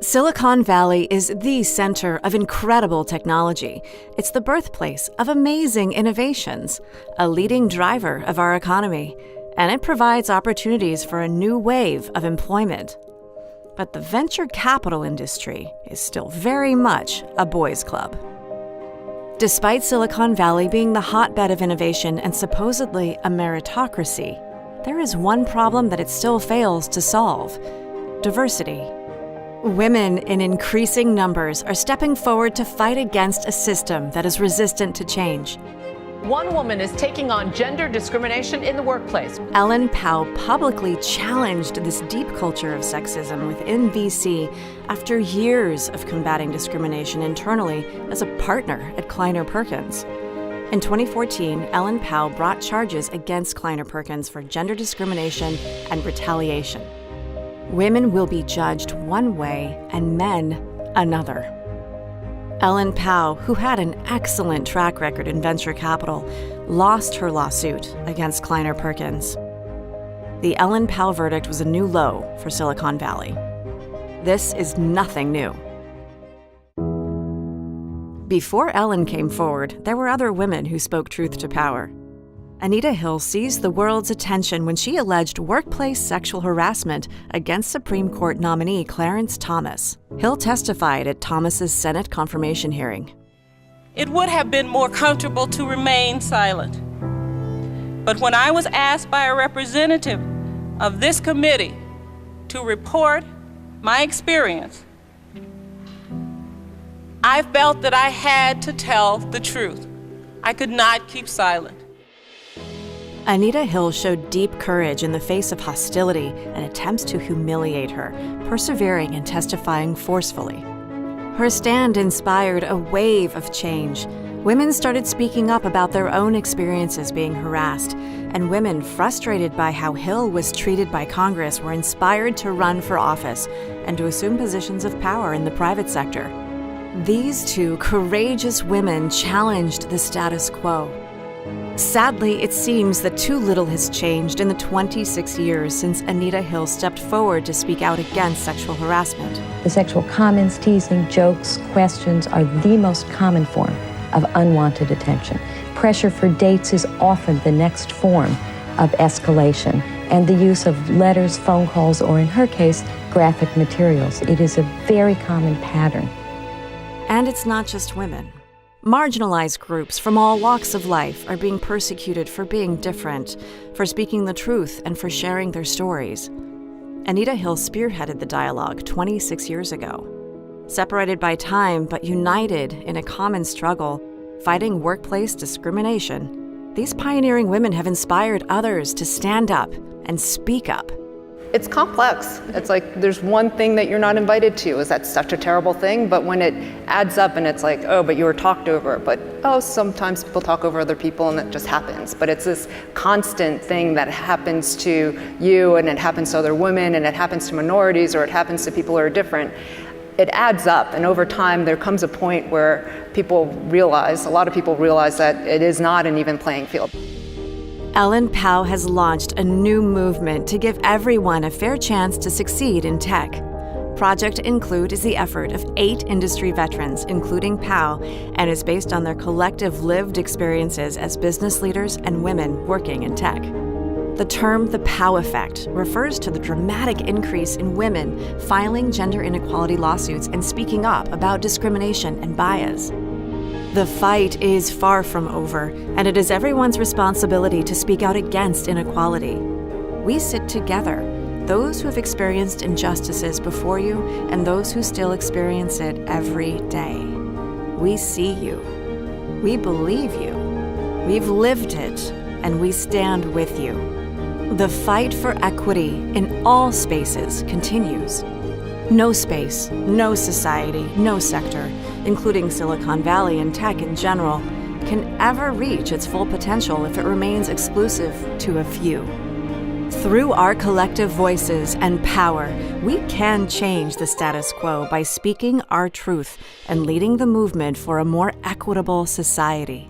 Silicon Valley is the center of incredible technology. It's the birthplace of amazing innovations, a leading driver of our economy, and it provides opportunities for a new wave of employment. But the venture capital industry is still very much a boys' club. Despite Silicon Valley being the hotbed of innovation and supposedly a meritocracy, there is one problem that it still fails to solve: diversity. Women in increasing numbers are stepping forward to fight against a system that is resistant to change. One woman is taking on gender discrimination in the workplace. Ellen Pao publicly challenged this deep culture of sexism within VC after years of combating discrimination internally as a partner at Kleiner Perkins. In 2014, Ellen Pao brought charges against Kleiner Perkins for gender discrimination and retaliation. Women will be judged one way and men another. Ellen Pao, who had an excellent track record in venture capital, lost her lawsuit against Kleiner Perkins. The Ellen Pao verdict was a new low for Silicon Valley. This is nothing new. Before Ellen came forward, there were other women who spoke truth to power. Anita Hill seized the world's attention when she alleged workplace sexual harassment against Supreme Court nominee Clarence Thomas. Hill testified at Thomas's Senate confirmation hearing. It would have been more comfortable to remain silent. But when I was asked by a representative of this committee to report my experience, I felt that I had to tell the truth. I could not keep silent. Anita Hill showed deep courage in the face of hostility and attempts to humiliate her, persevering and testifying forcefully. Her stand inspired a wave of change. Women started speaking up about their own experiences being harassed, and women frustrated by how Hill was treated by Congress were inspired to run for office and to assume positions of power in the private sector. These two courageous women challenged the status quo. Sadly, it seems that too little has changed in the 26 years since Anita Hill stepped forward to speak out against sexual harassment. The sexual comments, teasing, jokes, questions are the most common form of unwanted attention. Pressure for dates is often the next form of escalation, and the use of letters, phone calls, or in her case, graphic materials. It is a very common pattern. And it's not just women. Marginalized groups from all walks of life are being persecuted for being different, for speaking the truth, and for sharing their stories. Anita Hill spearheaded the dialogue 26 years ago. Separated by time but united in a common struggle, fighting workplace discrimination, these pioneering women have inspired others to stand up and speak up. It's complex. It's like there's one thing that you're not invited to. Is that such a terrible thing? But when it adds up and it's like, oh, but you were talked over. But oh, sometimes people talk over other people and it just happens. But it's this constant thing that happens to you and it happens to other women and it happens to minorities or it happens to people who are different. It adds up, and over time there comes a point where a lot of people realize that it is not an even playing field. Ellen Pao has launched a new movement to give everyone a fair chance to succeed in tech. Project Include is the effort of 8 industry veterans, including Pao, and is based on their collective lived experiences as business leaders and women working in tech. The term the Pao effect refers to the dramatic increase in women filing gender inequality lawsuits and speaking up about discrimination and bias. The fight is far from over, and it is everyone's responsibility to speak out against inequality. We sit together, those who have experienced injustices before you and those who still experience it every day. We see you. We believe you. We've lived it, and we stand with you. The fight for equity in all spaces continues. No space, no society, no sector, including Silicon Valley and tech in general, can ever reach its full potential if it remains exclusive to a few. Through our collective voices and power, we can change the status quo by speaking our truth and leading the movement for a more equitable society.